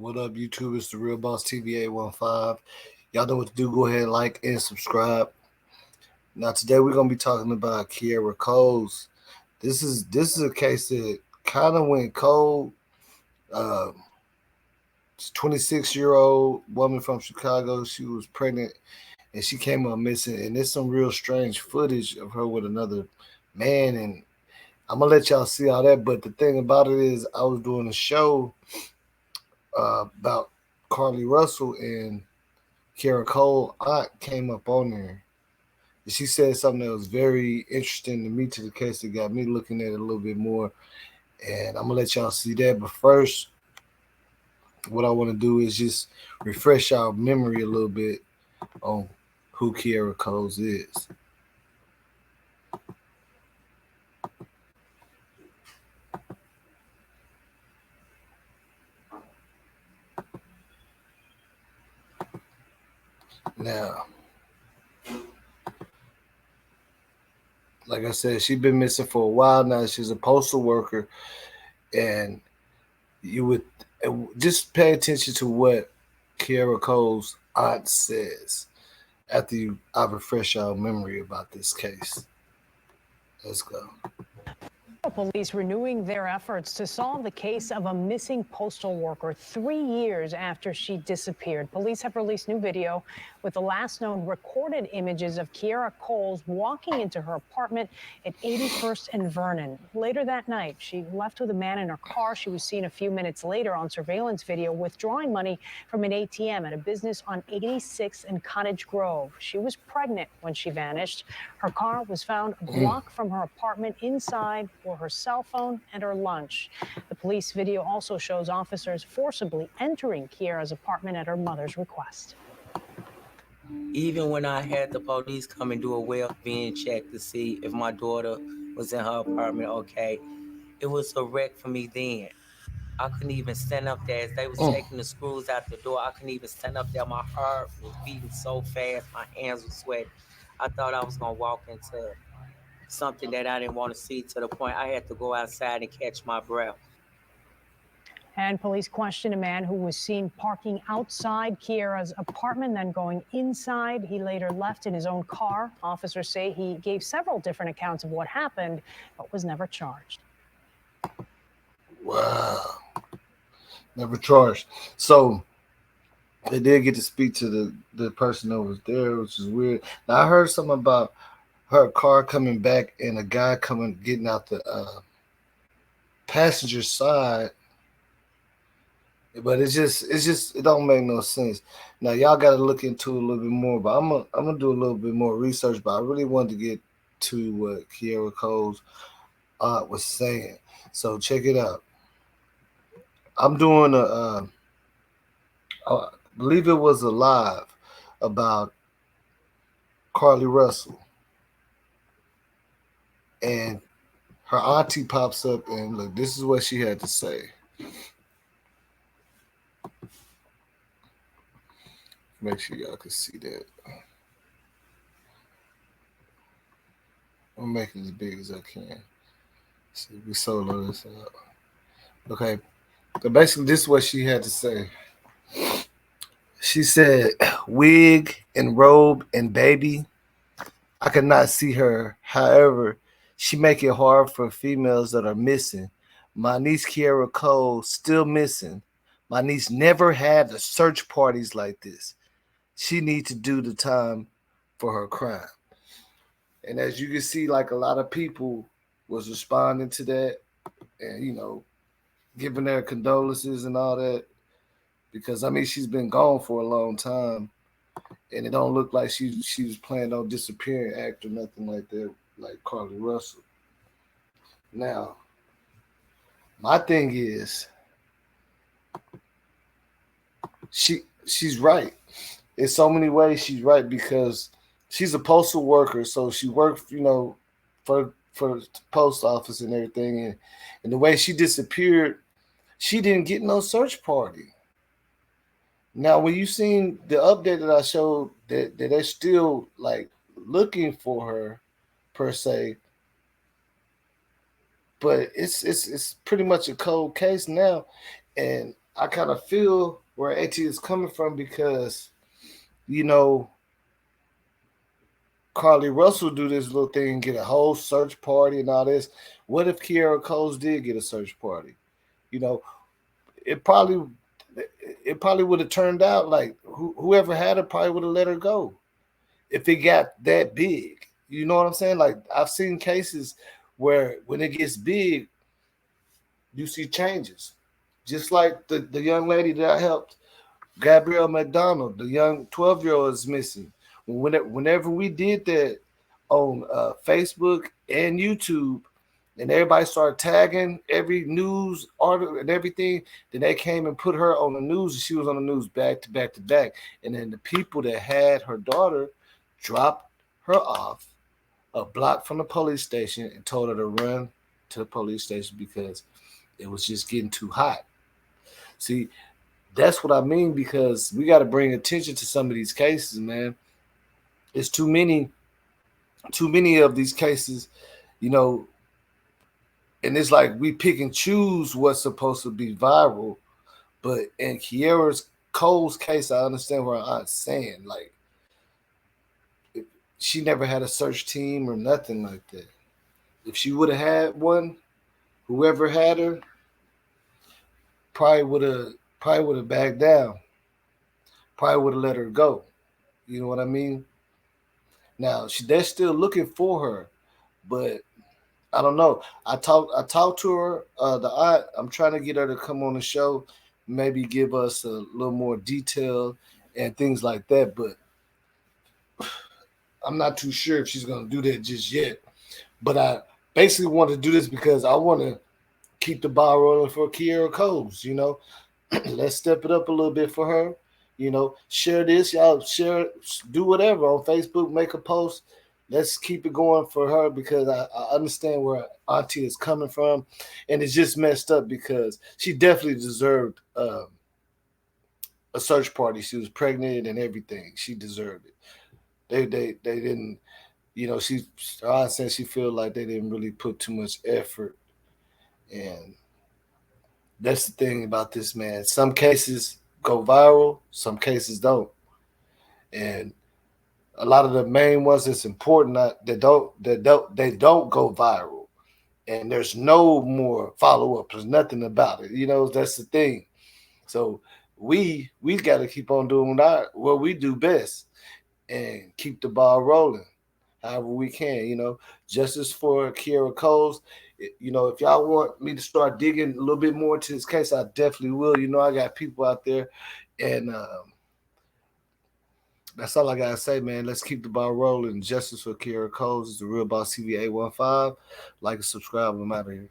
What up, YouTube? It's the Real Boss TV 815. Y'all know what to do. Go ahead, like and subscribe. Now, today we're gonna be talking about Kierra Coles. This is a case that kind of went cold. Uh, 26-year-old woman from Chicago. She was pregnant and she came up missing. And there's some real strange footage of her with another man. And I'm gonna let y'all see all that. But the thing about it is, I was doing a show about Carlee Russel, and Kierra Coles' aunt came up on there. And she said something that was very interesting to me to the case that got me looking at it a little bit more. And I'm gonna let y'all see that. But first, what I want to do is just refresh our memory a little bit on who Kierra Coles is. Now, like I said, she's been missing for a while now. She's a postal worker, and you would just pay attention to what Kierra Coles' aunt says after I refresh our memory about this case. Let's go. Police renewing their efforts to solve the case of a missing postal worker 3 years after she disappeared. Police have released new video with the last known recorded images of Kierra Coles walking into her apartment at 81st and Vernon. Later that night, she left with a man in her car. She was seen a few minutes later on surveillance video withdrawing money from an ATM at a business on 86th and Cottage Grove. She was pregnant when she vanished. Her car was found a block from her apartment. Inside were her cell phone and her lunch. The police video also shows officers forcibly entering Kierra's apartment at her mother's request. Even when I had the police come and do a well-being check to see if my daughter was in her apartment okay, it was a wreck for me then. I couldn't even stand up there. As they was taking the screws out the door, I couldn't even stand up there. My heart was beating so fast, my hands were sweating. I thought I was going to walk into something that I didn't want to see, to the point I had to go outside and catch my breath. And police questioned a man who was seen parking outside Kierra's apartment, then going inside. He later left in his own car. Officers say he gave several different accounts of what happened, but was never charged. Wow. Never charged. So they did get to speak to the person that was there, which is weird. Now, I heard something about her car coming back and a guy getting out the passenger side. But it don't make no sense. Now y'all got to look into it a little bit more. But I'm gonna do a little bit more research. But I really wanted to get to what Kierra Coles' aunt was saying. So check it out. I'm doing I believe it was a live about Carlee Russel, and her auntie pops up, and look, this is what she had to say. Make sure y'all can see that. I'm making it as big as I can. See, we solo this out. Okay. So basically, this is what she had to say. She said, "Wig and robe and baby, I could not see her. However, she make it hard for females that are missing. My niece Kierra Coles still missing. My niece never had the search parties like this. She need to do the time for her crime." And as you can see, like, a lot of people was responding to that, and giving their condolences and all that, because I mean she's been gone for a long time, and it don't look like she was planning on disappearing act or nothing like that, like Carlee Russel. Now, my thing is, she's right. In so many ways, she's right, because she's a postal worker, so she worked, for the post office and everything, and the way she disappeared, she didn't get no search party. Now, when you seen the update that I showed, that they're still like looking for her per se, but it's pretty much a cold case now, and I kind of feel where auntie is coming from because you know Carlee Russel do this little thing, get a whole search party and all this. What if Kierra Coles did get a search party? You know, it probably it probably would have turned out like whoever had her probably would have let her go if it got that big. You know what I'm saying? Like I've seen cases where when it gets big, you see changes. Just like the young lady that I helped, Gabrielle McDonald, the young 12-year-old is missing. Whenever we did that on Facebook and YouTube, and everybody started tagging every news article and everything, then they came and put her on the news, and she was on the news back to back to back. And then the people that had her daughter dropped her off a block from the police station and told her to run to the police station because it was just getting too hot. See, that's what I mean because we got to bring attention to some of these cases, man. It's too many of these cases, you know, and it's like we pick and choose what's supposed to be viral. But in Kierra's Cole's case, I understand what I'm saying. Like, she never had a search team or nothing like that. If she would have had one, whoever had her probably would have backed down. Probably would have let her go. You know what I mean? Now they're still looking for her, but I don't know. I talked to her. The aunt. I'm trying to get her to come on the show, maybe give us a little more detail and things like that. But I'm not too sure if she's gonna do that just yet. But I basically want to do this because I want to keep the ball rolling for Kierra Coles. Let's step it up a little bit for her. Share this, y'all. Share, do whatever on Facebook. Make a post. Let's keep it going for her because I understand where Auntie is coming from, and it's just messed up because she definitely deserved a search party. She was pregnant and everything. She deserved it. They didn't. She I said she feel like they didn't really put too much effort, and that's the thing about this, man. Some cases go viral, some cases don't, and a lot of the main ones that's important they don't go viral, and there's no more follow up. There's nothing about it. That's the thing. So we got to keep on doing what we do best and keep the ball rolling however we can. Justice for Kierra Coles. If y'all want me to start digging a little bit more into this case, I definitely will. I got people out there, and that's all I gotta say, man. Let's keep the ball rolling. Justice for Kierra Coles is the Real Boss TV 815. Like and subscribe. I'm out of here.